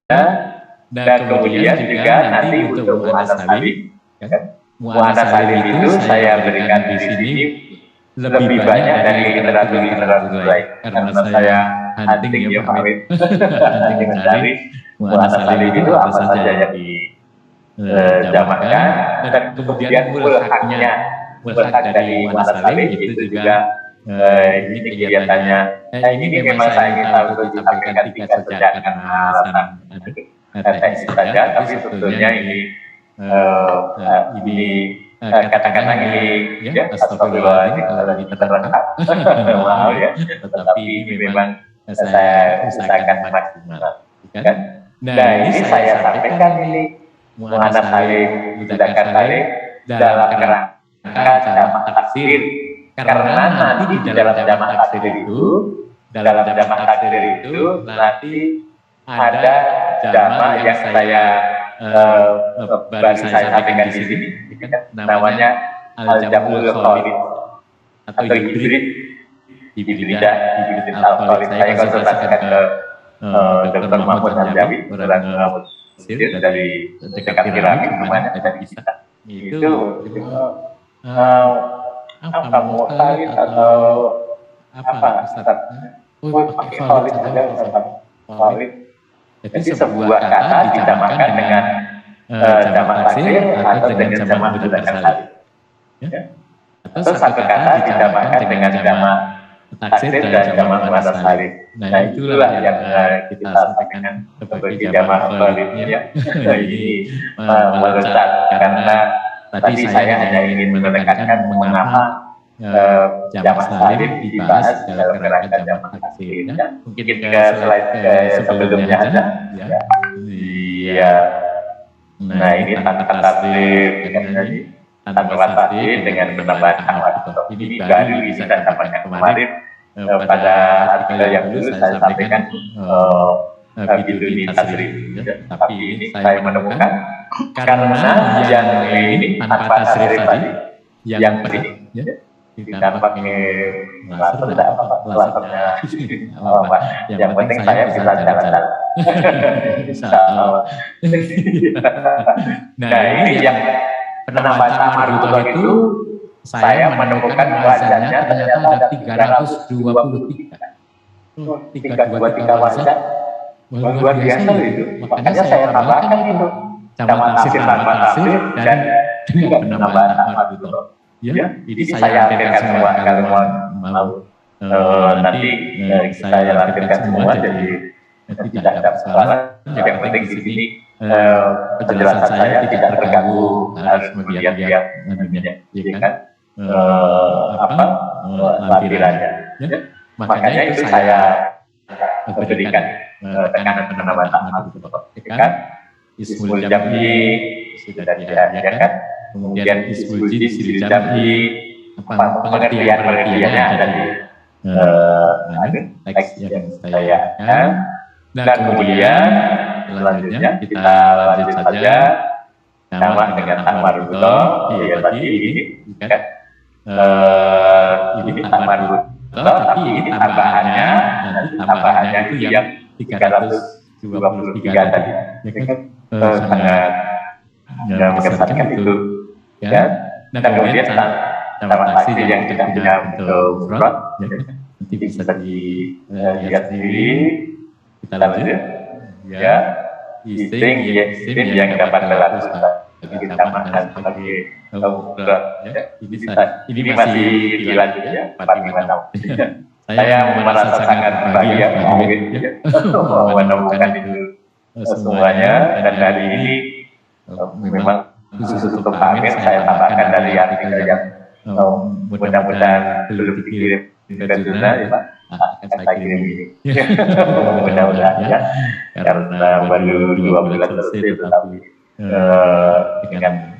Dan kemudian juga nanti untuk muannats salim, muannats salim itu saya berikan di sini lebih banyak dari literatur lain karena saya hunting ya Pak Awit, hunting mencari muannats salim itu apa saja yang dijamakkan dan kemudian mulhak dari muannats salim itu juga ini kegiatannya. Ini memang saya minta untuk disampaikan tidak saja karena teknis saja, tapi sebetulnya ini katakanlah ini ya astagfirullah ini kalau diterangkan wow ya, tetapi ini memang saya usahakan maksimal, kan? Nah ini saya sampaikan ini muannats salim, mudzakkar salim dalam kerangka jamak taksir, karena nanti di dalam jamak taksir itu nanti ada jamak yang saya baru saya sampaikan di sini, namanya al-jamul khalid atau hibrid al-khalid. Saya konsultasikan ke Dr. Mahmud Hamdawi, orang Mesir dari dekat Iraki, namanya ada di kita. Itu apa mukhalid atau apa Ustaz? Pakai khalid saja Ustaz. Khalid. Jadi sebuah kata dijamakkan dengan jamak taksir atau dengan jamak mudzakkar salim. Atau satu kata dijamakkan dengan jamak taksir dan jamak muannats salim. Nah itulah yang kita sampaikan sebagai jamak khalid ya. Ini melesat karena tadi saya hanya ingin menekankan mengapa jamak salim dibahas dalam kerangka jamak taksir. Mungkin ke slide sebelumnya aja. Iya. Nah ini tanpa tasrif tanpa tasrif dengan penambahan ahwat. Ini baru bisa saya sampaikan kemarin pada artikel yang dulu saya sampaikan biduni tasrif. Tapi ini saya menemukan karena yang ini tanpa tasrif tadi yang ini tidak pakai laser, tidak apa lasernya. Yang penting saya bisa jalan-jalan. Nah ini yang penambahan Tamarudullah itu saya menemukan wajahnya ternyata ada 323. 323 wajah. Luar biasa itu. Makanya saya tambahkan itu. Jamak taksir tanpa taksir dan juga penambahan Tamarudullah. Ya, ini saya lampirkan semua kalau mau nanti saya lampirkan semua jadi tidak ada persoalan. Yang penting di sini penjelasan saya tidak terganggu harus kemudian dia kan lampirannya. Makanya itu saya berikan tekanan penambahan Tamarudullah. Kan ismul jam'i sudah diajarkan. Kemudian ismul jinsil jam'i, pengertiannya ada di teks yang saya akan. Dan kemudian selanjutnya kita lanjut saja sama dengan Tamarudullah. Ya tadi ini kan ini Tamarudullah, tapi ini tambahannya, nanti tambahannya itu yang 323 tadi. Sangat mengesankan itu. Ya, dan kemudian jamak taksir yang kita punya untuk mufrad, nanti bisa dilihat sendiri. Kita lanjut, ya, isim yang dapat berlaku ditambahkan sebagai mufrad. Ini masih dilanjut ya, 45 tahun. Saya merasa sangat bahagia menemukan itu semuanya, dan hari ini memang khusus untuk Pak Amir saya tambahkan dari artikel yang mudah-mudahan belum dikirim ke jurnal ya Pak, akan saya kirim ini. Mudah-mudahan ya, karena baru 2 bulan selesai, tetapi dengan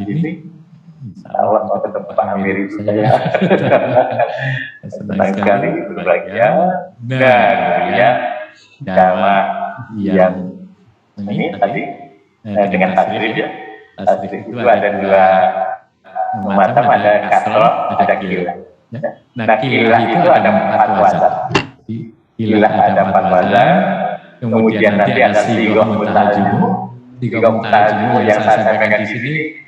ini insya Allah mau ketemu Pak Amir saya senang sekali, berbahagia. Dan ya jamak yang ini tadi dengan tasrif ya. Tasrif itu ada 2 macam, ada kasroh, ada kilah. Nah kilah itu ada 4 wazan. Kilah ada 4 wazan. kemudian nanti ada sigoh mutahajimu yang saya sampaikan di sini,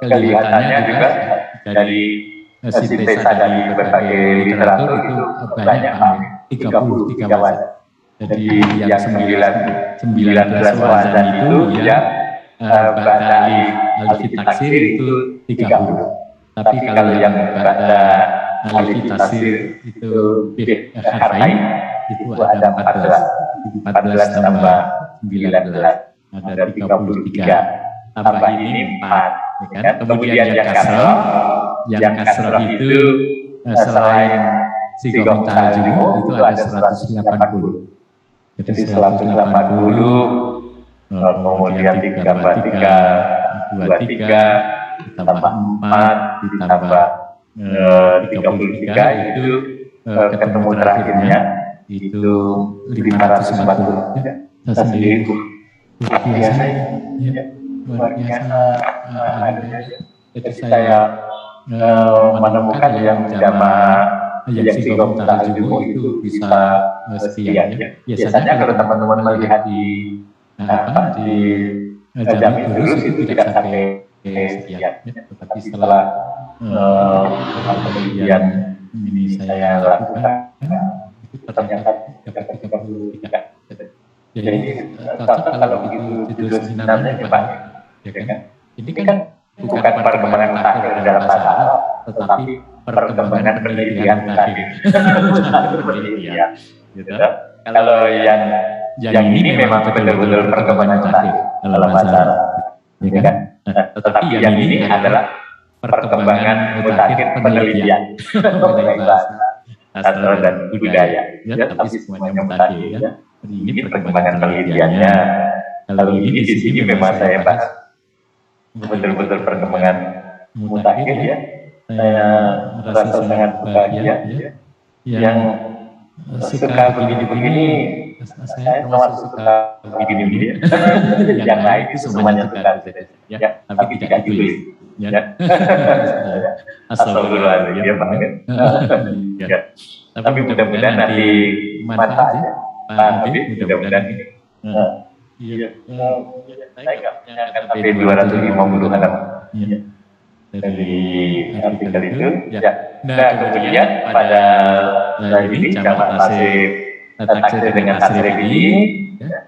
kelihatannya juga dari sintesa dari berbagai literatur itu banyak 33 wazan. Jadi yang 19 wazan itu yang baca alif taksir itu 30. Tapi kalau yang baca alif taksir itu harfain itu ada 14 tambah 19 ada 33, tambah ini 4, ya kan? Kemudian yang kasroh itu selain sigoh mutahajimu itu ada 180. Jadi 180, kemudian 3 tambah 3, 23, tambah 4, ditambah 33 itu ketemu terakhirnya itu 540. Saya sendiri luar biasa ya, luar biasa. Jadi saya menemukan yang yang sigoh mutahajimu itu bisa sekian ya. Biasanya kalau teman-teman melihat di Jami Durus itu tidak sampai sekian ya. Tetapi setelah kemudian ini saya lakukan itu ternyata dapat 33. Jadi cocok kalau begitu judul seminarnya ya Pak, ya kan? Ini kan bukan perkembangan mutakhir dalam bahasa Arab, tetapi perkembangan penelitian mutakhir. Gitu. Kalau yang ini memang betul-betul perkembangan mutakhir dalam bahasa Arab, ya kan? Tetapi yang ini adalah perkembangan mutakhir penelitian mengenai bahasa, sastra dan budaya. Ya, tapi semuanya mutakhir ya. Ini perkembangan penelitiannya. Kalau ini di sini memang saya bahas betul-betul perkembangan mutakhir ya. Saya merasa sangat bahagia ya. Yang suka begini-begini, saya termasuk suka begini-begini ya. Yang lain itu semuanya suka ya, tapi tidak ditulis ya. Astagfirullahaladzim ya Pak. Tapi mudah-mudahan nanti manfaatnya Pak Habib, mudah-mudahan ini. Iya, saya nggak punya sampai 250 halaman dari artikel itu. Ya. Nah kemudian pada ini jamak taksir dengan tasrif ini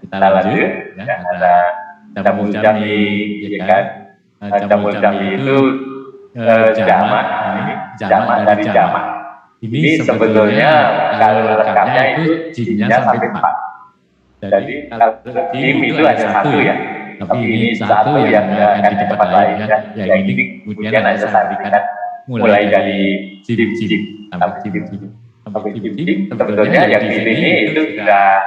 kita lanjut. Ya, ada jamul jami, ya kan? Jamul jami itu jamak, jamak dari jamak. Ini sebetulnya kalau lengkapnya itu jinnya sampai 4. Jadi kalau jim itu ada 1 ya, tapi ini 1 yang akan di tempat lain ya. Yang ini kemudian ada saringan mulai dari jim sampai jim. Sebetulnya yang di sini itu sudah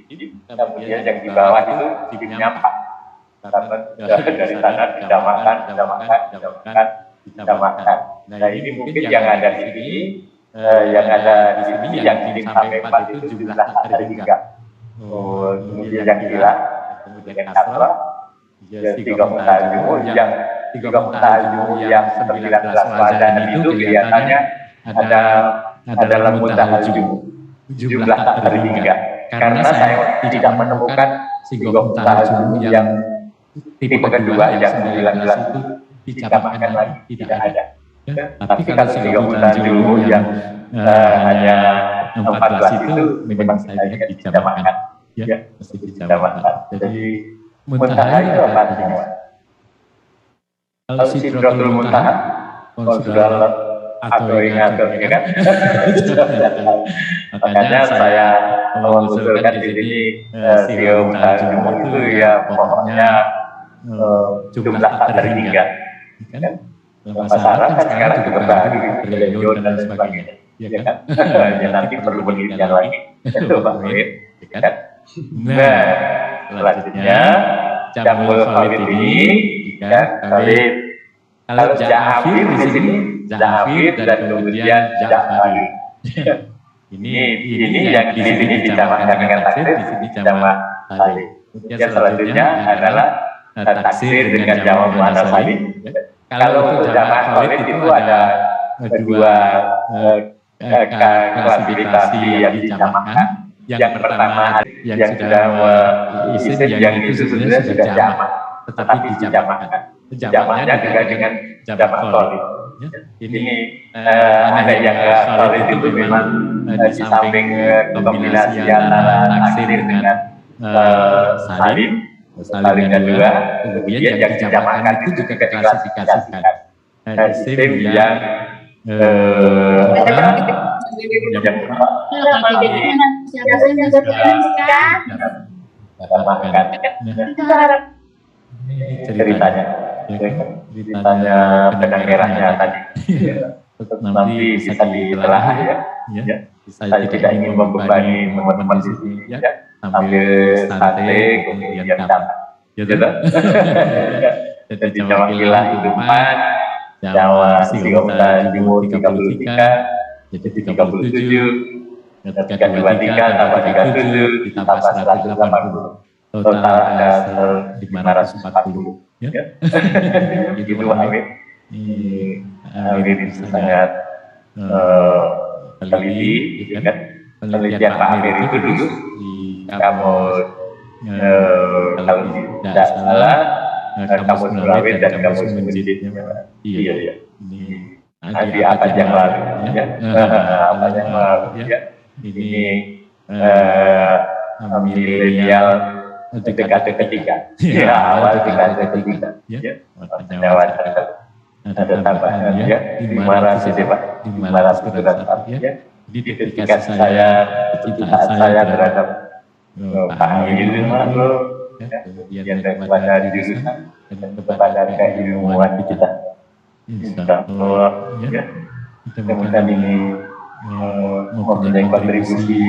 jim, kemudian yang di bawah itu jimnya 4. Dari sana didamakan. Nah ini mungkin yang ada di sini, yang jim sampai 4 itu jumlah terhingga. Kemudian yang gila, kemudian kasroh, sigoh mutahajimu, yang 19 wazan itu kelihatannya adalah mutahajimu, jumlah tak terhingga. Karena saya tidak menemukan sigoh mutahajimu yang tipe kedua yang 19 itu dijamakkan lagi, tidak ada. Tapi kalau sigoh mutahajimu yang hanya 14 itu memang saya lihat dijamakkan, ya, mesti dijamakkan. Jadi muntaha itu apa artinya? Sidratul muntaha, konsulat atau ingat, ya kan? Makanya saya mengusulkan di sini sigoh mutahajimu itu ya pokoknya jumlah tak terhingga. Kan? Masalah kan sekarang juga baru triliun dan sebagainya. Ya kan? Ya nanti perlu penelitian lagi. Itu Pak Wid, ya kan? Nah, selanjutnya jamul khalid ini, kan? Kalau Ja'afir di sini, Ja'afir dan kemudian Ja'fari. Ini yang di sini dijamakkan dengan taksir, di sini jamak khalid. Kemudian selanjutnya adalah taksir dengan jamak muannas salim. Kalau untuk jamak khalid itu ada dua klasifikasi yang dijamakkan. Yang pertama yang sudah isim yang itu sebenarnya sudah jamak, tetapi dijamakkan. Jamaknya juga dengan jamak solid. Ini ada yang solid itu memang di samping kombinasi antara taksir dengan salim dan dua, kemudian yang dijamakkan itu juga diklasifikasikan. Isim yang ceritanya benang merahnya tadi. Nanti bisa ditelah ya. Saya tidak ingin membebani teman-teman di sini ya. Sambil santai kemudian dapat. Gitu. Jadi Jawa Gila itu 4, Jawa Siomda Jumur 33, jadi 37, ketika 23 tambah 37 ditambah 180, total ada 540. Ya. Itu Awit. Awit itu sangat teliti, kan? Penelitian Pak Amir itu dulu di kamus kalau tidak salah kamus Awit dan kamus Menjid. Iya. Di abad yang lalu, ya. Abad yang lalu, ya. Ini milenial dekade ketiga, ya awal dekade ketiga, ya. Ada tambahan, ya. 500 ya Pak, 500 ya. Di ketika saya terhadap Pak Amir itu kemudian kepada jurusan dan kepada keilmuan kita. Insya Allah, ya. Kemudian ini mempunyai kontribusi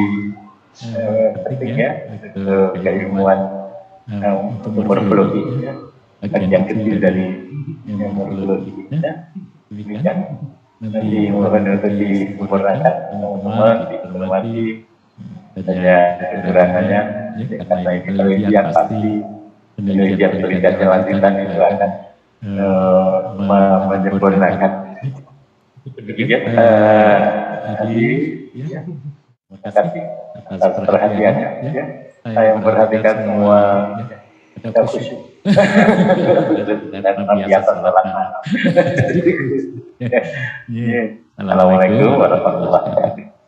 penting ya untuk keilmuan untuk morfologi, ya. Bagian kecil dari morfologi. Demikian nanti mohon untuk disempurnakan teman-teman, dihormati saja kekurangannya, karena ini penelitian pasti penelitian lanjutan itu akan menyempurnakan. Demikian tadi, ya. Terima kasih atas perhatiannya. Ya. Saya memperhatikan semua ada khusyuk. Dan biasa salat. Assalamualaikum warahmatullahi wabarakatuh.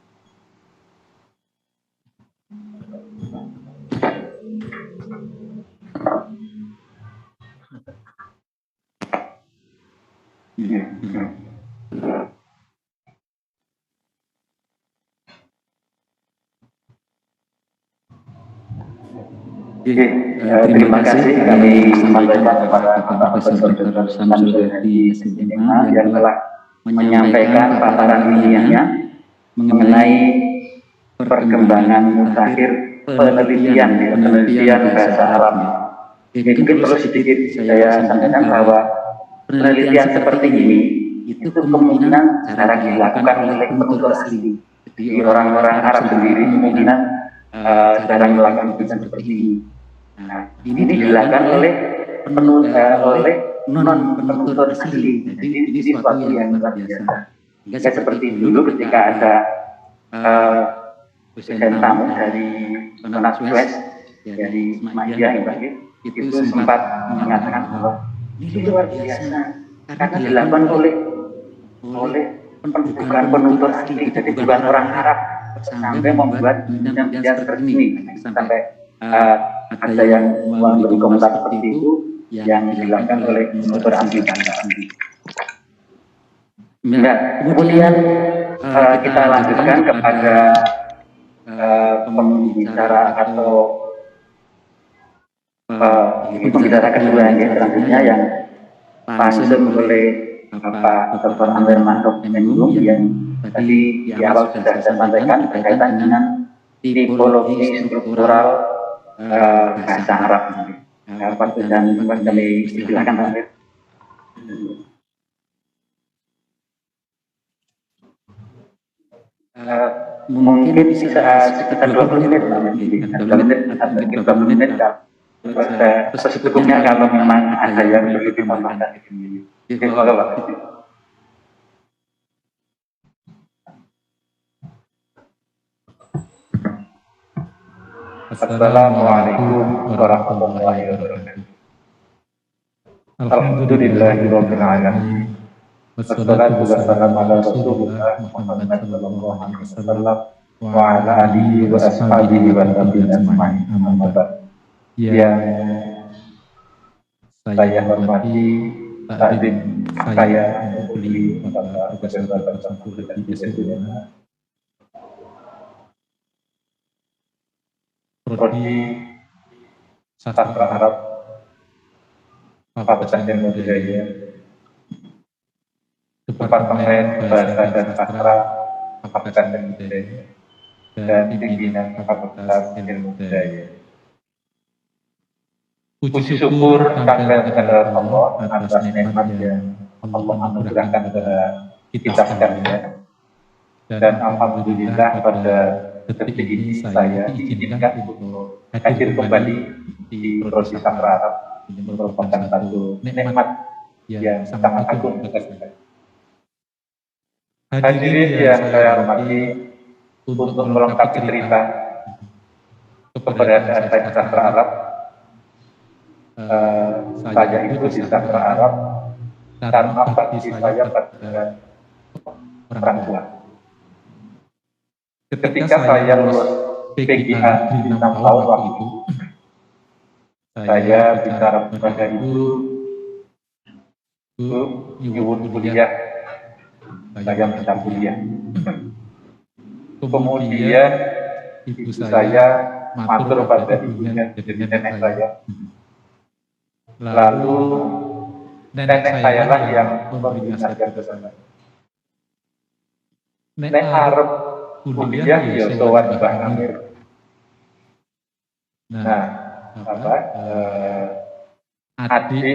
Terima kasih kami sampaikan kepada Profesor Dr. Samsul Hadi SMA yang telah menyampaikan paparan ilmiahnya mengenai perkembangan mutakhir penelitian bahasa Arab. Mungkin perlu sedikit saya sampaikan bahwa penelitian seperti ini itu kemungkinan jarang dilakukan oleh penutur asli. Jadi orang-orang Arab sendiri kemungkinan jarang melakukan penelitian seperti ini. Nah, ini dilakukan oleh non-penutur asli. Jadi ini sesuatu yang luar biasa. Hingga seperti dulu ketika ada dosen tamu dari Suez, dari Ismailiyah itu sempat mengatakan bahwa ini luar biasa karena dilakukan oleh bukan penutur asli, jadi bukan orang Arab, sampai membuat penelitian seperti ini, sampai ada yang memberi komentar seperti itu yang dilakukan oleh penutur asli. Nah, kemudian kita lanjutkan kepada pembicara atau pembicara kedua ya, selanjutnya yang langsung oleh Bapak Dr. Amir Mantop Menggum yang tadi di awal sudah saya sampaikan berkaitan dengan tipologi struktural bahasa Arab. Waktu dan kami silakan Pak Amir. Mungkin bisa sekitar 20 menit, 20 menit secukupnya kalau memang ada yang perlu ditambahkan. Terima kasih Pak. Assalamualaikum warahmatullahi wabarakatuh. Alhamdulillahirabbil alamin. Wassalatu wassalamu ala Rasulillah Muhammad sallallahu alaihi wasallam wa ala alihi wa ashabihi wa tabi'in ajma'in. Amma ba'd. Yang saya hormati takdim saya beli Bapak Profesor Samsudin Bismillah. Prodi Sastra Arab Fakultas Ilmu Budaya Departemen Bahasa dan Sastra Fakultas Ilmu Budaya dan pimpinan Fakultas Ilmu Budaya. Puji syukur kepada Allah atas nikmat yang Allah anugerahkan kepada kita sekalian. Dan alhamdulillah pada detik ini saya diizinkan untuk hadir kembali di Prodi Sastra Arab. Ini merupakan satu nikmat yang sangat agung bagi kita. Hadirin yang saya hormati, untuk melengkapi cerita keberadaan saya di Sastra Arab, saya itu di Sastra Arab karena bakti saya pada orang tua. Ketika saya lulus PGA di 6 tahun waktu itu, saya bicara kepada ibu, nyuwun kuliah, saya minta kuliah. Kemudian ibu saya matur pada ibunya, jadi nenek saya. Lalu nenek saya lah yang memberi nasihat ke saya. Nek arep kuliah ya sowan Mbah Amir. Nah, adik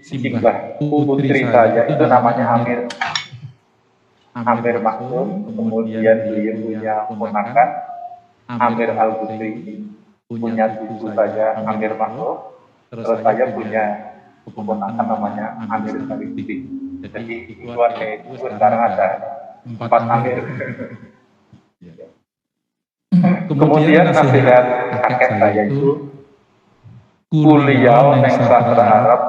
si Mbah putri saya itu namanya Amir. Amir Maksum, kemudian beliau punya ponakan Amir Al-Busri, punya ibu saya Amir Maksum, terus saya punya keponakan namanya Amir Al-Busri. Jadi keluarga itu sekarang ada 4 Amir. Kemudian nasihat kakek saya itu kuliah neng Sastra Arab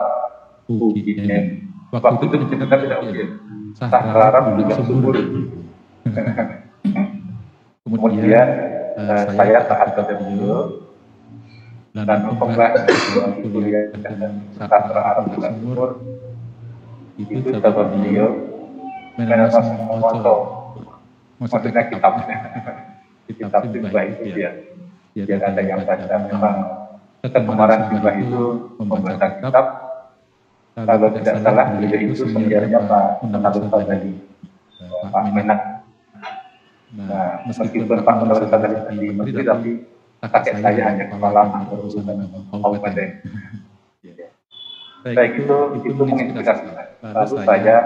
UGM. Waktu itu kita tidak UGM. Sastra Arab juga subur. Kemudian saya taat kepada beliau dan pembahasan kuliah Sastra Arab juga subur. Itu kata beliau menerima moto, maksudnya kitabnya. Kitab Sibah itu biar ada yang baca. Memang kegemaran Sibah itu membaca kitab. Kalau tidak salah beliau itu seniornya Pak Menalur Fadali, Pak Menak. Nah, meskipun Pak Menalur Fadali di menteri, tapi kakek saya hanya kepala kantor urusan kabupaten. Baik, itu menginspirasi. Lalu saya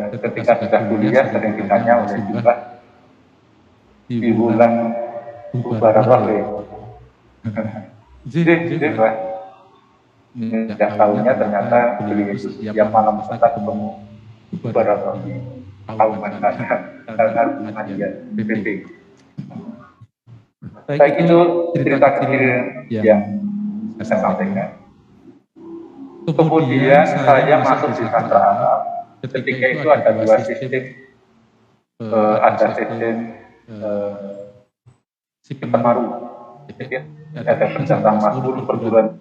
ketika sudah kuliah sering ditanya oleh Mbah di bulan Mubarakah jadi Mbah, tidak tahunya ternyata beliau itu setiap malam kita ketemu Mubarakah di Kauman karena pengajian BPT. Baik, itu cerita kecil yang saya sampaikan. Kemudian saya masuk di Sastra Arab. Ketika itu ada 2 sistem, ada sistem si Penaru, jadi ada peserta masuk perguruan.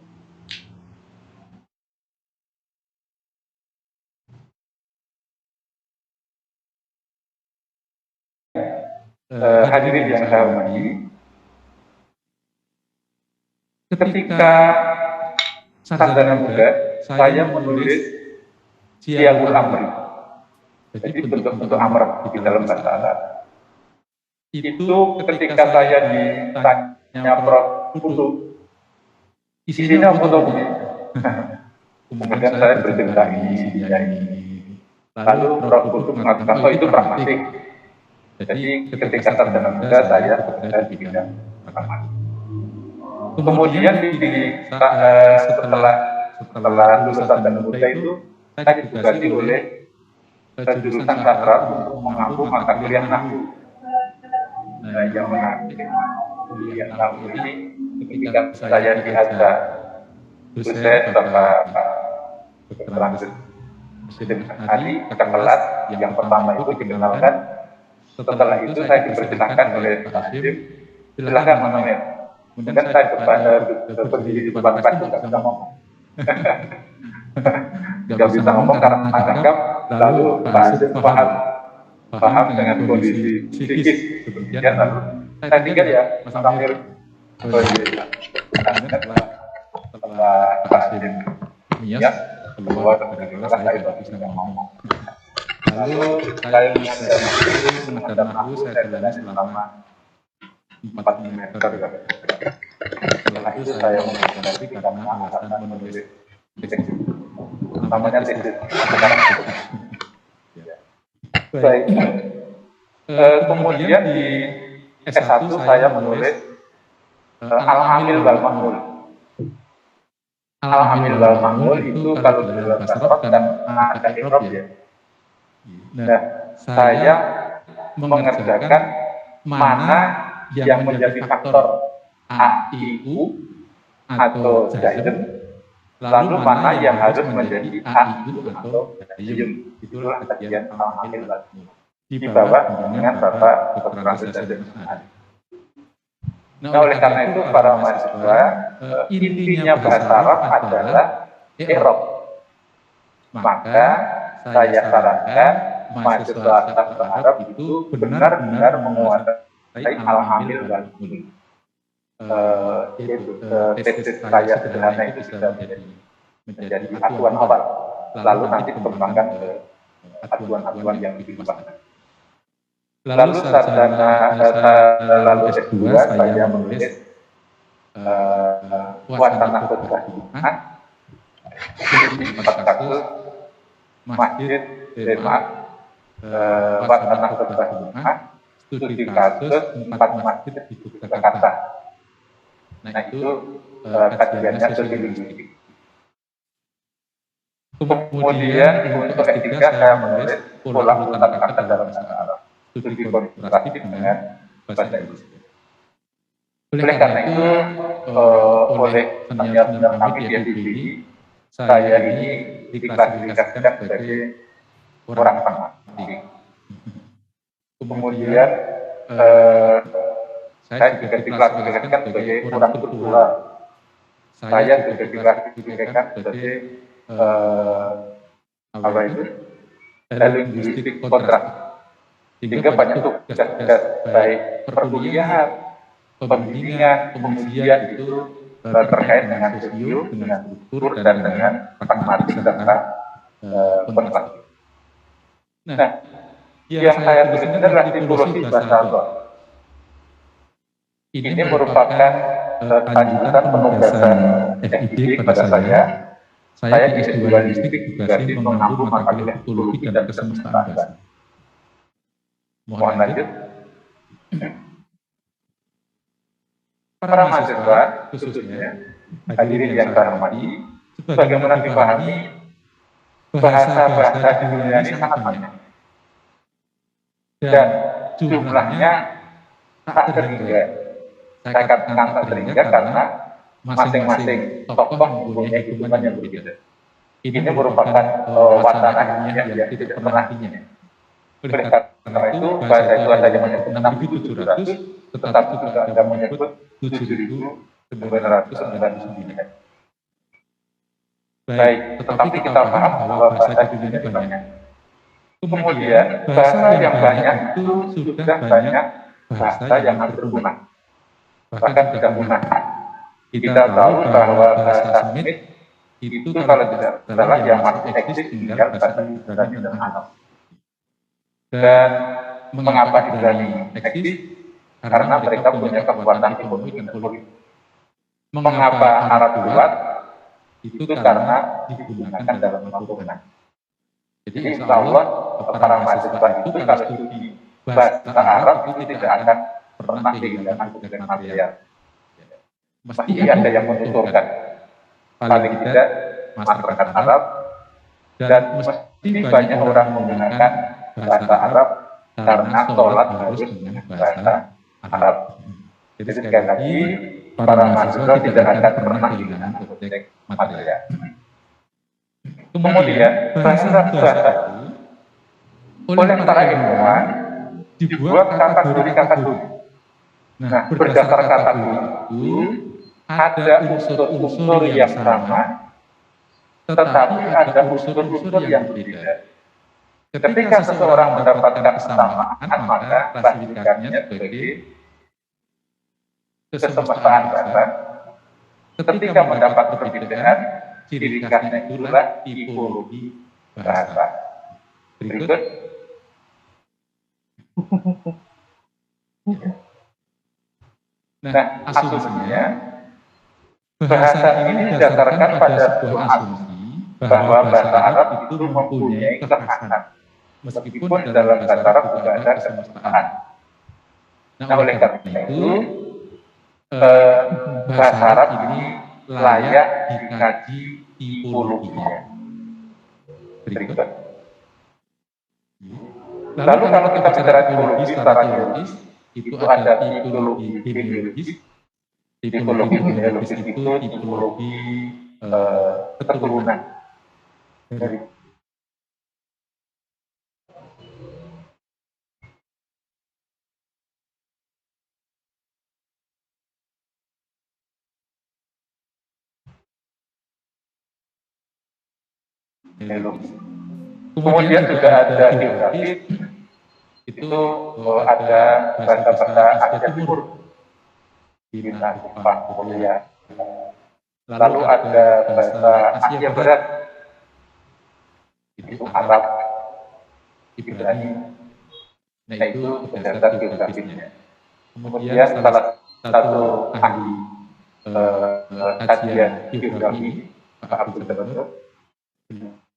Hadirin yang saya hormati, ketika sarjana muda, saya menulis Syiarul Amri, jadi bentuk-bentuk amr di dalam bahasa Arab. Itu ketika saya ditanya Prof. Putu, isinya foto begini. Kemudian saya bercerita ini. Lalu Prof. Putu mengatakan, oh itu pragmatik. Jadi ketika sarjana muda saya bekerja di bidang pragmatik. Kemudian setelah lulus sarjana muda itu saya ditugasi oleh jurusan sastra untuk mengampu mata kuliah nahwu. yang menarik yang tahun ini ketika saya diajak dosen Bapak Dr. Lanjut Hadi ke kelas yang pertama itu dikenalkan. Setelah itu saya diperkenalkan oleh Pak Hasim, silakan menonton. Kemudian saya berdiri di depan kelas itu nggak bisa ngomong. Nggak bisa ngomong karena tanggap. Lalu Pak Hasim paham dengan kondisi psikis. Kemudian lalu saya tinggal ya, Mas Amir. Setelah Pak Hasim Mias keluar dari kelas, saya tidak bisa ngomong. Lalu saya mengajar nahu, saya jalani selama 4 meter. Setelah itu saya menghadapi karena alasan menulis tesis. Namanya tesis. Baik. Kemudian di S1 saya menulis Al-Hamil wal Mahmul. Al-Hamil wal Mahmul itu kalau dalam bahasa Arab dan ada Arab ya. Nah, saya mengerjakan mana yang menjadi faktor AIU atau Jaidem, lalu mana yang harus menjadi AIU atau Jaidem. Itulah kajian Al-Hamil wal Mahmul di bawah bimbingan Bapak Dr. Lanjut Hadi. Nah, oleh karena itu para mahasiswa, intinya bahasa Arab adalah i'rab. Maka saya sarankan mahasiswa bahasa Arab itu benar-benar menguasai Al-Hamil wal Mahmul. Tesis saya sederhana itu bisa menjadi acuan awal, lalu nanti dikembangkan ke acuan-acuan yang dikembangkan. Lalu lalu S2 saya menulis wacana kegaduhan, 4 kasus masjid, wacana kegaduhan, studi kasus 4 masjid di Jakarta. Nah itu kajiannya sosiologi. Kemudian untuk S3 saya menulis pola urutan kata dalam bahasa Arab, studi komparatif dengan bahasa Inggris. Oleh karena itu, oleh senior kami di FIBI, saya ini diklasifikasikan sebagai orang pragmatik. Kemudian saya juga diklasifikasikan sebagai orang kultural. Saya juga diklasifikasikan sebagai linguistik kontras. Sehingga banyak tugas-tugas baik perkuliahan, pembimbingan, pengujian itu terkait dengan sosio, dengan kultur, dan dengan pragmatik serta kontras. Nah, yang saya tulis ini adalah tipologi bahasa Arab. Ini merupakan lanjutan penugasan FID kepada saya. Saya di S2 Listik ditugaskan mengampu mata kuliah tipologi dan kesemestaan. Mohon lanjut. Para mahasiswa, khususnya hadirin yang saya hormati, sebagaimana dipahami, bahasa-bahasa di dunia ini sangat banyak. Dan jumlahnya tak terhingga. Saya katakan tak terhingga karena masing-masing tokoh mempunyai hitungan yang berbeda. Ini merupakan wacana yang tidak pernah hentinya. Oleh karena itu, bahasa itu ada yang menyebut 6.700, tetapi juga ada menyebut 7.999. Baik, tetapi kita paham bahwa bahasa di dunia ini banyak. Kemudian, bahasa yang banyak itu sudah banyak bahasa yang hampir punah. Bahkan tidak punah. Kita tahu bahwa bahasa Semit itu kalau tidak salah yang masih eksis tinggal bahasa Ibrani dan Arab. Dan mengapa Ibrani eksis? Karena mereka punya kekuatan ekonomi dan politik. Mengapa Arab kuat? Itu karena digunakan dalam Al-Quran. Jadi insya Allah para mahasiswa itu kalau studi bahasa Arab itu tidak akan pernah kehilangan tugas material. Pasti ada yang menuturkan, paling tidak masyarakat Arab, dan mesti banyak orang menggunakan bahasa Arab karena sholat harus dengan bahasa Arab. Jadi sekali lagi, para mahasiswa tidak akan pernah kehilangan objek material. Kemudian, bahasa itu oleh para ilmuwan dibuat kategori-kategori. Nah, berdasar kategori itu ada unsur-unsur yang sama, tetapi ada unsur-unsur yang berbeda. Ketika seseorang mendapatkan kesamaan, maka klasifikasinya sebagai kesemestaan bahasa. Ketika mendapat perbedaan, ciri khasnya itulah tipologi bahasa. Berikut. Nah, asumsinya, bahasa ini didasarkan pada sebuah asumsi bahwa bahasa Arab itu mempunyai kekhasan, meskipun dalam bahasa Arab juga ada kesemestaan. Nah, oleh karena itu, bahasa Arab ini layak dikaji tipologinya. Berikut. Lalu kalau kita bicara tipologi secara teoritis, itu ada tipologi genealogis. Tipologi genealogis itu tipologi keturunan dari genealogis. Kemudian juga ada geografis, itu ada bahasa-bahasa Asia Timur, Cina, Jepang, Korea. Lalu ada bahasa Asia Barat, itu Arab, Ibrani. Nah, itu berdasar geografisnya. Kemudian salah satu ahli kajian geografi, Pak Abdul Ghani,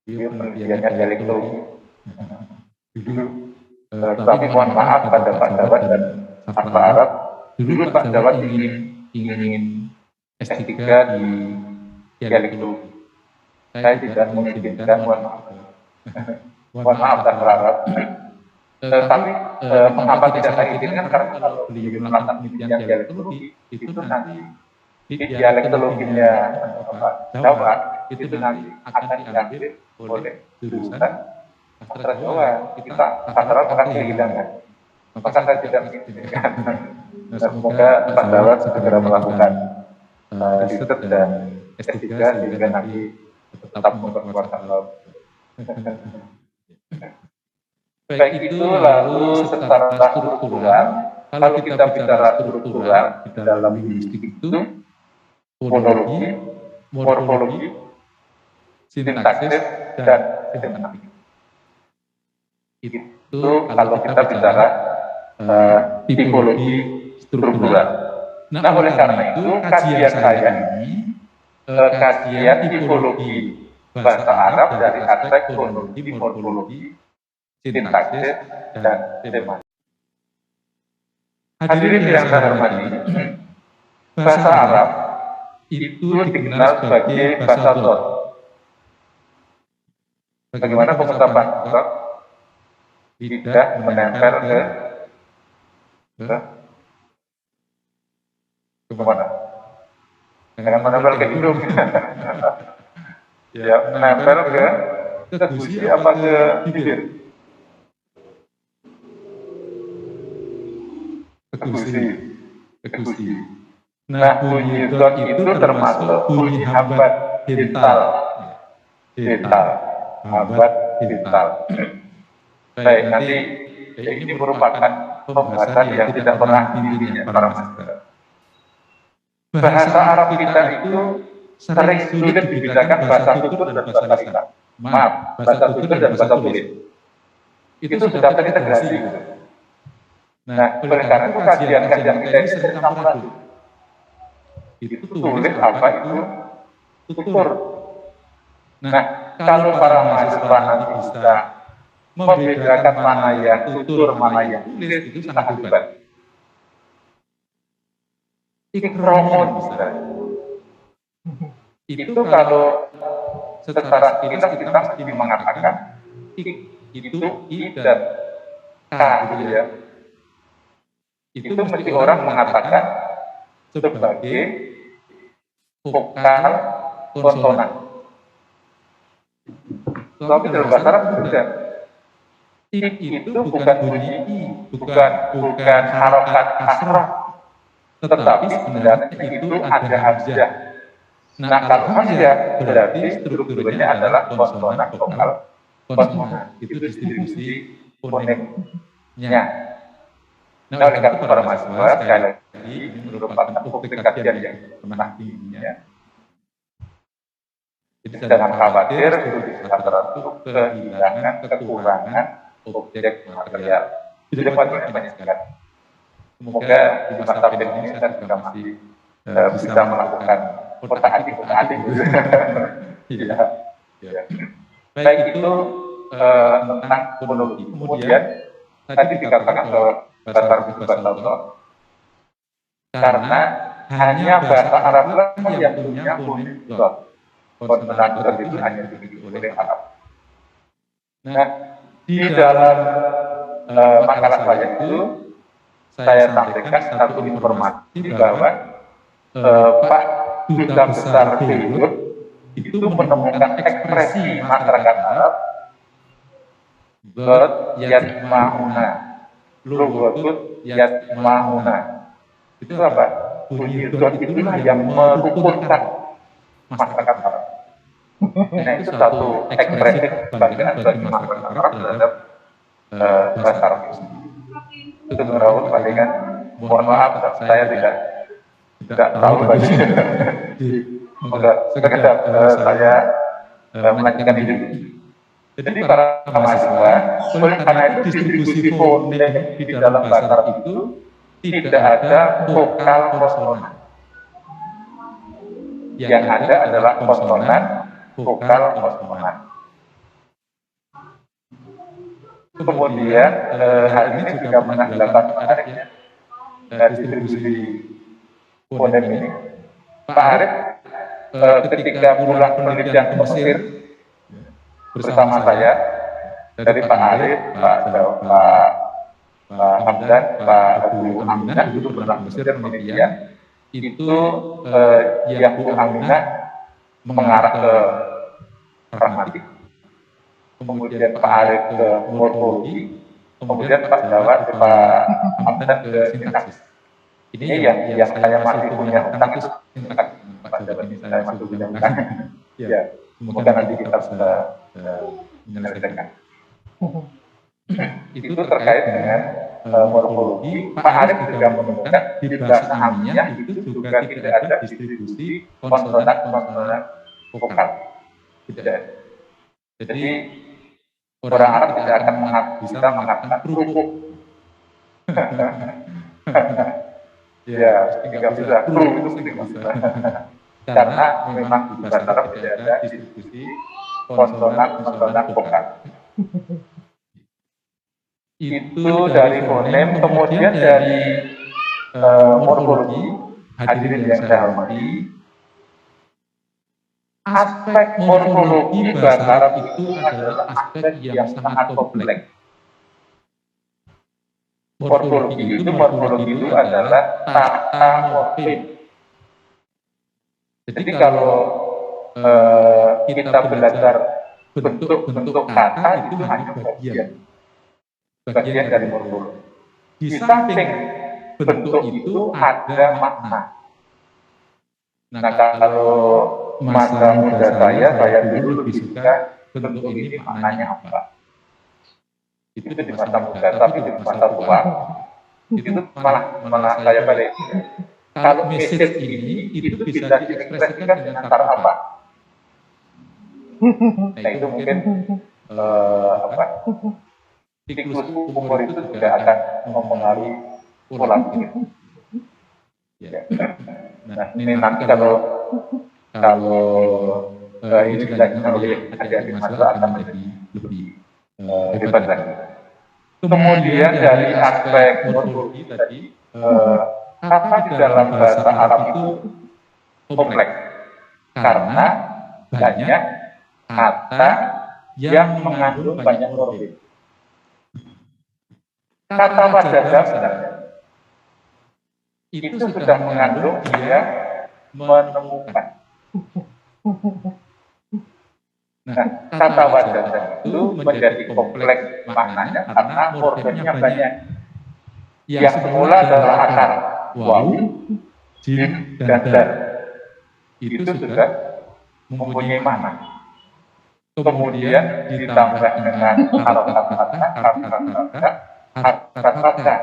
dia penelitiannya dialektologi. Tapi mohon maaf pada Pak Dawat dan Pak Arab, dulu Pak Dawat ingin S3 di dialektologi. Saya tidak mengizinkan, mohon maaf. Mohon maaf Pak Arab. Tapi mengapa tidak saya izinkan? Karena kalau beliau melakukan penelitian dialektologi, itu nanti di dialektologinya Pak Dawat, itu nanti akan diambil oleh jurusan sastra Jawa. Kita sastra akan kehilangan. Maka saya tidak mengizinkan. Semoga Pak Dawat segera melakukan riset dan S3 sehingga nanti tetap memperkuat laut. Baik itu lalu secara struktural, kalau kita bicara struktural di dalam linguistik itu fonologi, morfologi, sintaksis, dan semiotik. Itu kalau kita bicara tipologi struktural. Nah, oleh karena itu kajian saya ini kajian tipologi bahasa Arab dari aspek fonologi, morfologi, sintaksis, dan semiotik. Hadirin yang saya hormati, bahasa Arab itu dikenal sebagai bahasa dhot. Bagaimana pengungkapan dhot? Tidak menempel ke mana? Jangan menempel ke hidung. Ya, menempel ke gusi apa ke bibir? Ke gusi. Nah, bunyi dhot itu termasuk bunyi hambat dental. Hambat dental. Baik, nanti ini merupakan pembahasan yang tidak pernah intinya para mahasiswa. Bahasa Arab kita itu sering sulit dibedakan bahasa tutur dan bahasa lisan. Maaf, bahasa tutur dan bahasa tulis. Itu sudah terintegrasi. Nah, oleh karena itu kajian-kajian kita ini sering campur aduk. Itu tulis apa itu tutur. Nah, kalau para mahasiswa nanti bisa membedakan mana yang tutur, mana yang tulis, itu sangat hebat. Ikromun itu kalau secara sekilas kita mesti mengatakan itu I dan K gitu ya. itu mesti orang mengatakan sebagai vokal konsonan. Tapi dalam bahasa Arab tidak. Itu bukan bunyi i, bukan harokat kasrah, tetapi sebenarnya itu ada hamzah. Nah, kalau hamzah berarti strukturnya adalah konsonan vokal konsonan. Itu distribusi fonemnya. Nah, oleh karena itu para mahasiswa sekali lagi ini merupakan topik kajian yang pernah tingginya. Jadi jangan khawatir studi sastra itu kehilangan, kekurangan objek material. Tidak banyak sekali. Semoga di masa pandemi ini saya juga masih bisa melakukan otak-atik. Ya. Baik itu tentang fonologi. Kemudian tadi dikatakan bahwa bahasa Arab itu bahasa Allah karena hanya bahasa Arab yang punya fonem dot. Konsonan dot itu hanya dimiliki oleh Arab. Nah, di dalam makalah saya itu saya sampaikan satu informasi bahwa Pak Duta Besar Beirut itu menemukan ekspresi masyarakat Arab dot yasma'una, lughatut yasma'una. Itu apa? Bunyi dot itulah yang merukunkan masyarakat Arab. Nah, itu satu ekspresi kebanggaan bagi masyarakat Arab terhadap bahasa Arab itu menurut palingan. Mohon maaf, saya tidak tahu bagi. Sekedar saya melanjutkan ini. Jadi para mahasiswa, oleh karena itu distribusi fonem di dalam bahasa Arab itu tidak ada vokal konsonan. Yang ada adalah konsonan, vokal konsonan. Kemudian hal ini juga menandakan menariknya distribusi fonem ini. Pak Arif ketika pulang penelitian ke Mesir bersama saya, dari Pak Arif, Pak Hamdan, Pak Bu Aminah dulu pernah Mesir penelitian. Itu yang Bu Aminah mengarah ke pragmatik, kemudian Pak Arif ke morfologi, kemudian Pak Jawad, Pak Hamdan ke sintaksis. Ini yang saya masih punya hutang itu sintaksis. Pak Jawad ini saya masih punya hutang. Ya, semoga nanti kita bisa menyelesaikan. Itu terkait dengan morfologi. Pak Arif juga menemukan di bahasa Aminyah itu juga tidak ada distribusi konsonan-konsonan vokal. Tidak. Jadi orang Arab tidak akan bisa mengatakan kerupuk. Ya, tidak bisa. Kerupuk itu tidak bisa. Karena memang di bahasa Arab tidak ada distribusi konsonan vokal. Itu dari fonem. Kemudian dari morfologi, hadirin yang saya hormati, aspek morfologi bahasa Arab itu adalah aspek yang sangat kompleks. Morfologi itu adalah tata morfem. Jadi kalau kita belajar bentuk-bentuk kata itu hanya bagian dari morfologi. Di samping bentuk itu ada makna. Nah, kalau masa muda saya dulu lebih suka bentuk ini maknanya apa. Itu di masa muda, tapi di masa tua itu malah saya balik. Kalau message ini itu bisa diekspresikan dengan cara apa? Nah, itu mungkin siklus umur itu juga akan mempengaruhi pola pikir. Ya. Nah, ini nanti kalau ini dilanjutkan oleh adik-adik mahasiswa akan menjadi lebih hebat lagi. Kemudian dari aspek morfologi tadi, kata di dalam bahasa Arab itu kompleks karena banyak kata yang mengandung banyak morfem. Kata pada dasarnya itu sudah mengandung dia menemukan. Nah, kata wajazan itu menjadi kompleks maknanya karena morfemnya banyak. Yang semula adalah akar wawu, jim, dan dal. Itu sudah mempunyai makna. Kemudian ditambah dengan harokat fathah, harokat fathah.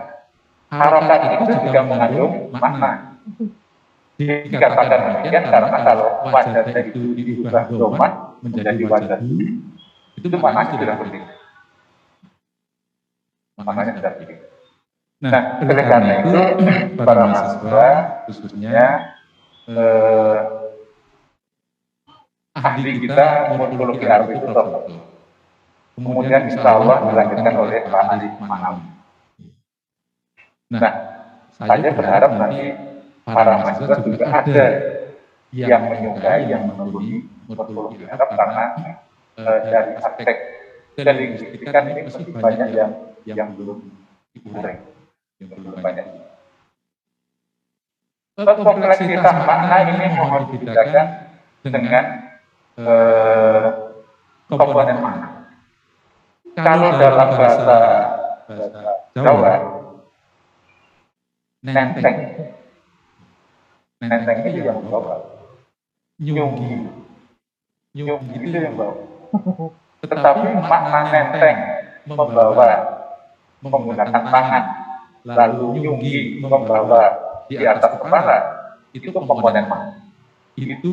Harokat itu juga mengandung makna. Dikatakan demikian karena kalau wajah itu diubah domah menjadi wajah itu maknanya sudah berbeda. Maknanya sudah berbeda. Nah, oleh karena itu para mahasiswa khususnya ahli kita morfologi Arab itu Prof. Kemudian insya Allah dilanjutkan oleh Pak Adi Manawi. Nah, saya berharap nanti para mahasiswa juga ada yang menyukai, yang menekuni morfologi Arab karena dari aspek kelinguistikan ini masih banyak yang belum diurai, yang belum banyak. Kompleksitas makna ini mohon dibedakan dengan komponen makna. Kalau dalam bahasa Jawa, nenteng itu yang membawa, nyunggi itu yang membawa. Tetapi makna nenteng membawa menggunakan tangan, lalu nyunggi membawa di atas kepala, itu komponen makna. Itu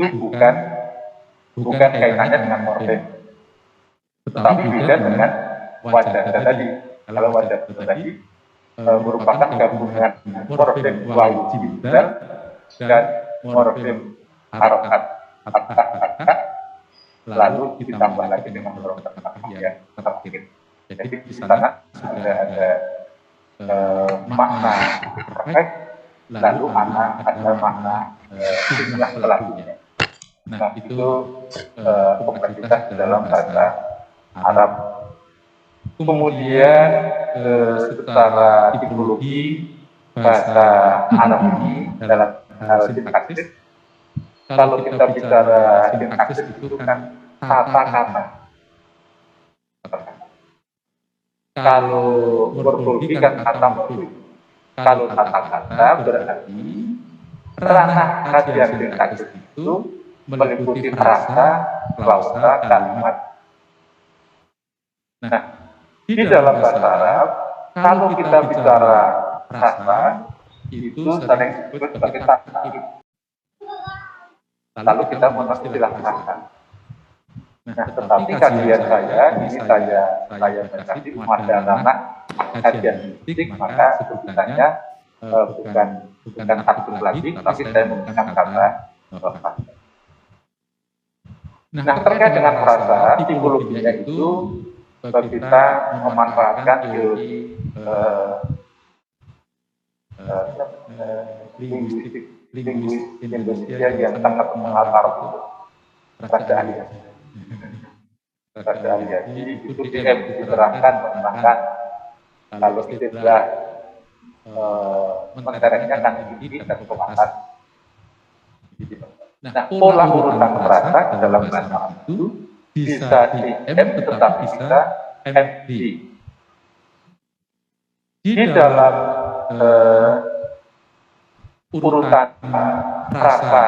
bukan kaitannya dengan morfem, tetapi beda dengan wajah tadi. Kalau wajah tadi merupakan gabungan morfem wawu jim dal dan morfem harokat fathah, lalu ditambah lagi dengan harokat fathah yang terakhir. Jadi di sana ada makna perfect, lalu ada makna jumlah pelakunya. Nah, itu kompleksitas dalam bahasa Arab. Kemudian secara tipologi bahasa Arab ini dalam hal sintaksis, kalau kita bicara sintaksis itu kan tata kata. Kalau morfologi kan kata morfologi. Kalau tata kata berarti ranah kajian sintaksis itu meliputi frasa, klausa, kalimat. Nah, di dalam bahasa Arab, kalau kita bicara frasa, itu sering disebut sebagai tarkib. Lalu kita mengistilah frasa. Nah, tetapi kajian saya, ini saya baca di Madalana kajian linguistik, maka sebutannya bukan tarkib lagi, tapi saya menggunakan kata frasa. Nah, terkait dengan frasa, tipologinya itu kita memanfaatkan teori linguis Indonesia yang sangat mengatar Raja Aliasi. Raja Aliasi itu diterangkan, menerangkan, lalu istilah menterengnya kan ini dan pemakan. Nah, pola urutan frasa dalam bahasa Arab itu bisa di M tetapi bisa MD. Di dalam urutan frasa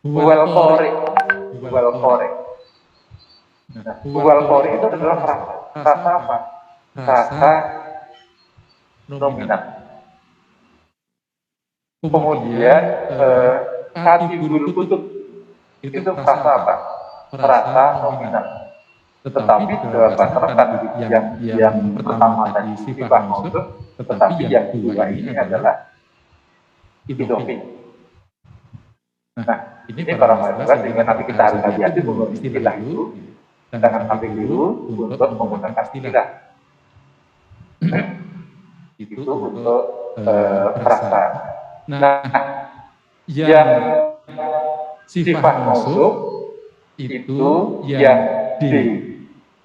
bual kore itu adalah frasa apa? Frasa nominal. Kemudian katibul kutub itu frasa apa? Frasa nominal. Tetapi dalam bahasa Arab yang pertama tadi sifat mausuf, tetapi yang kedua ini adalah idofi. Nah, ini para mahasiswa sehingga nanti kita harus hati-hati menggunakan istilah itu, jangan sampai dulu untuk menggunakan istilah. Itu untuk frasa. Nah, yang sifat mausuf itu yang D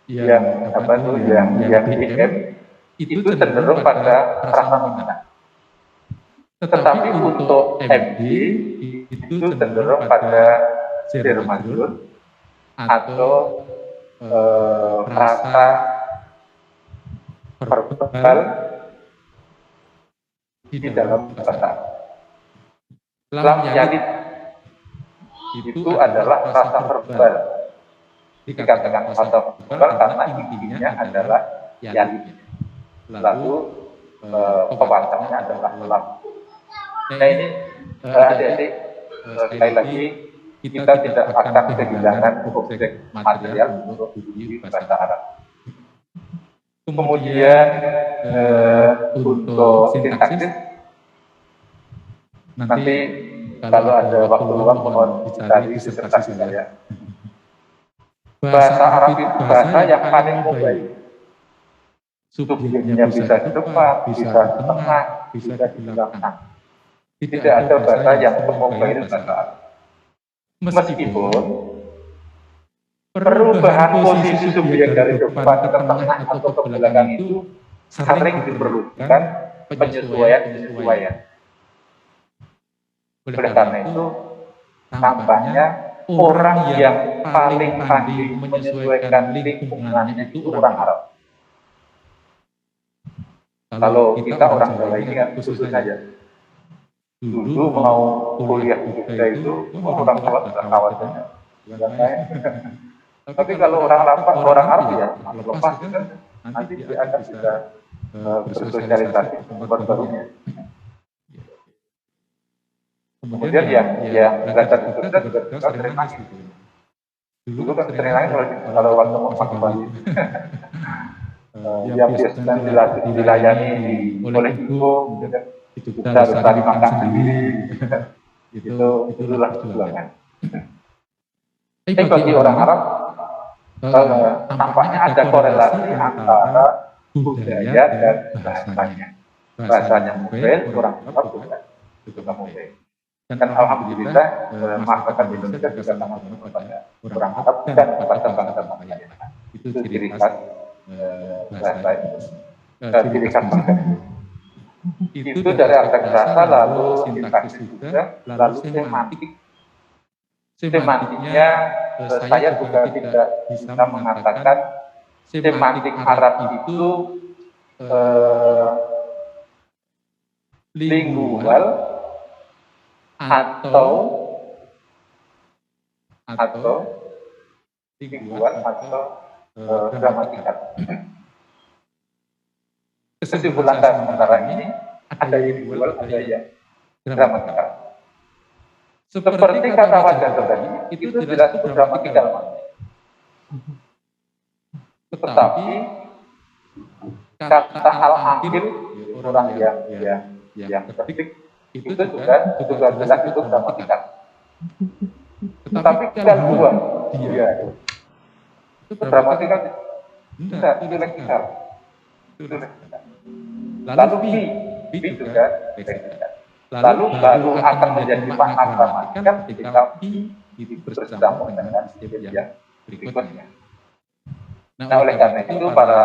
yang apa tuh yang DM itu cenderung pada rasa minat. Tetapi untuk MD itu cenderung pada zero majur atau rasa verbal di dalam perasaan. Lam yalid itu adalah rasa verbal. Dikatakan rasa verbal karena intinya adalah yalid. Lalu pewarnanya adalah lam. Nah ini adik-adik, sekali lagi kita tidak akan kehilangan objek material untuk di bahasa Arab. Kemudian untuk sintaksis, nanti kalau ada waktu luang mohon dicari disertasi saya. Bahasa Arab itu bahasa yang paling mobile. Subjeknya bisa di depan, bisa di tengah, bisa di belakang. Tidak ada bahasa yang mobile bahasa Arab. Meskipun perubahan posisi subjek dari depan ke tengah atau ke belakang itu sering diperlukan penyesuaian. Oleh karena itu, tampaknya orang yang paling pandai menyesuaikan lingkungannya itu orang Arab. Kalau kita orang Jawa ini kan khusus saja. Dulu mau kuliah di Jogja itu, orang Jawa tidak khawatirnya. Tapi kalau orang Arab ya, lepas kan nanti dia akan bisa bersosialisasi tempat barunya. Kemudian yang belajar di Jogja juga sering nangis. Dulu kan sering nangis kalau waktu mau masuk Bali. Yang biasanya dilayani oleh ibu, kita harus cari makan sendiri. Itulah perjuangan. Tapi bagi orang Arab, tampaknya ada korelasi antara budaya dan bahasanya. Bahasanya mobile, orang Arab juga mobile. Dan alhamdulillah, masyarakat Indonesia juga sangat kepada orang Arab dan kepada bangsa-bangsa lain. Itu ciri khas bahasa Indonesia. Ciri khas bangsa. Itu dari aspek bahasa, lalu sintaksis juga, lalu semantik. Semantiknya saya juga tidak bisa mengatakan semantik Arab itu lingual atau lingual atau gramatikal. Kesimpulan saya sementara ini ada lingual, ada yang gramatikal. Seperti kata wajah tadi, itu jelas itu gramatikal. Tetapi kata al-akhir orang yang ketik itu juga jelas itu gramatikal. Tetapi kalau dua dia itu gramatikal tidak, itu leksikal. Lalu bi juga leksikal. Lalu baru akan menjadi makna gramatikal ketika bi bersambung dengan istilah yang berikutnya. Nah, oleh karena itu para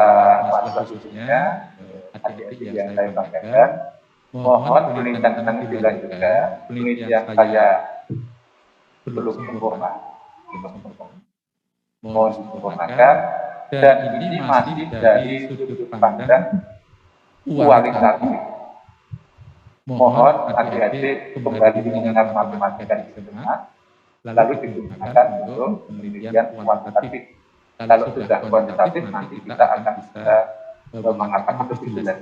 mahasiswa khususnya adik-adik yang saya banggakan, mohon penelitian tentang istilah juga, penelitian saya belum sempurna, mohon disempurnakan, dan ini masih dari sudut pandang kualitatif. Mohon adik-adik kembali mengingat matematika di SMA, lalu digunakan untuk penelitian kuantitatif. Kalau sudah kuantitatif, nanti kita akan bisa mengatakan lebih jelas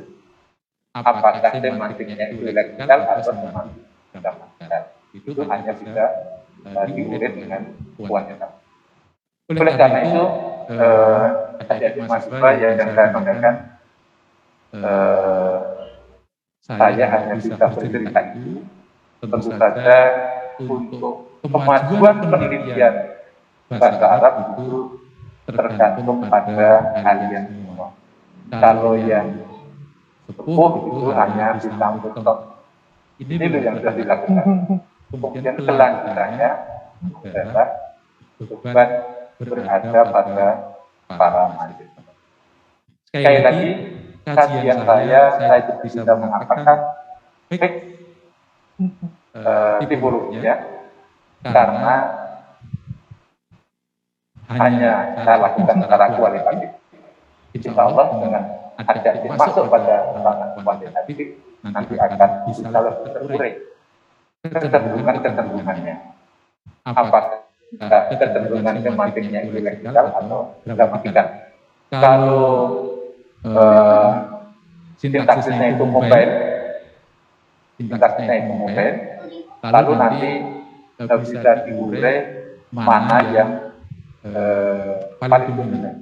apakah semantiknya itu leksikal atau semantik gramatikal. Itu hanya bisa diukur dengan kuantitatif. Oleh karena itu, adik-adik mahasiswa yang saya banggakan, saya hanya bisa bercerita itu, tentu saja untuk kemajuan penelitian bahasa Arab itu tergantung pada kalian semua. Kalau yang sepuh itu hanya bisa mentok. Ini yang sudah dilakukan. Kemudian kelanjutannya adalah beban berada pada para mahasiswa. Sekali lagi, kajian saya bisa mengatakan baik tipologinya, karena hanya saya lakukan secara kualitatif. Insya Allah dengan ada masuk pada ranah kuantitatif, nanti akan bisa lebih terurai kecenderungannya. Apakah kecenderungan tematiknya intelektual atau gramatikal? Kalau sintaksisnya itu mobile, lalu nanti bisa diurai mana yang paling dominan,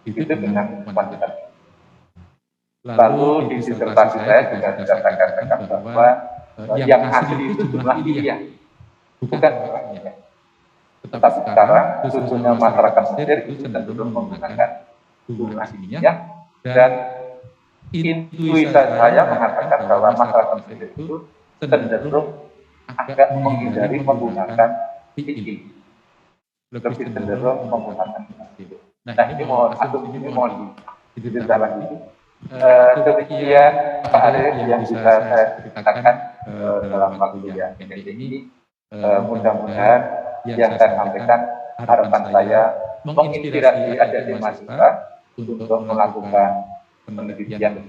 itu dengan kuantitatif. Lalu di disertasi saya juga sudah saya katakan bahwa yang asli itu jumlah ilmiah, bukan orangnya. Tetapi sekarang khususnya masyarakat Mesir itu cenderung menggunakan jumlah ilmiah, dan intuisi saya mengatakan bahwa masyarakat Mesir itu cenderung agak menghindari menggunakan fikih, lebih cenderung menggunakan fikih. Nah, ini mohon dijelaskan lagi. Demikian Pak Arief yang bisa saya ceritakan dalam waktu yang pendek ini. Mudah-mudahan yang saya sampaikan, harapan saya menginspirasi adik-adik mahasiswa untuk melakukan penelitian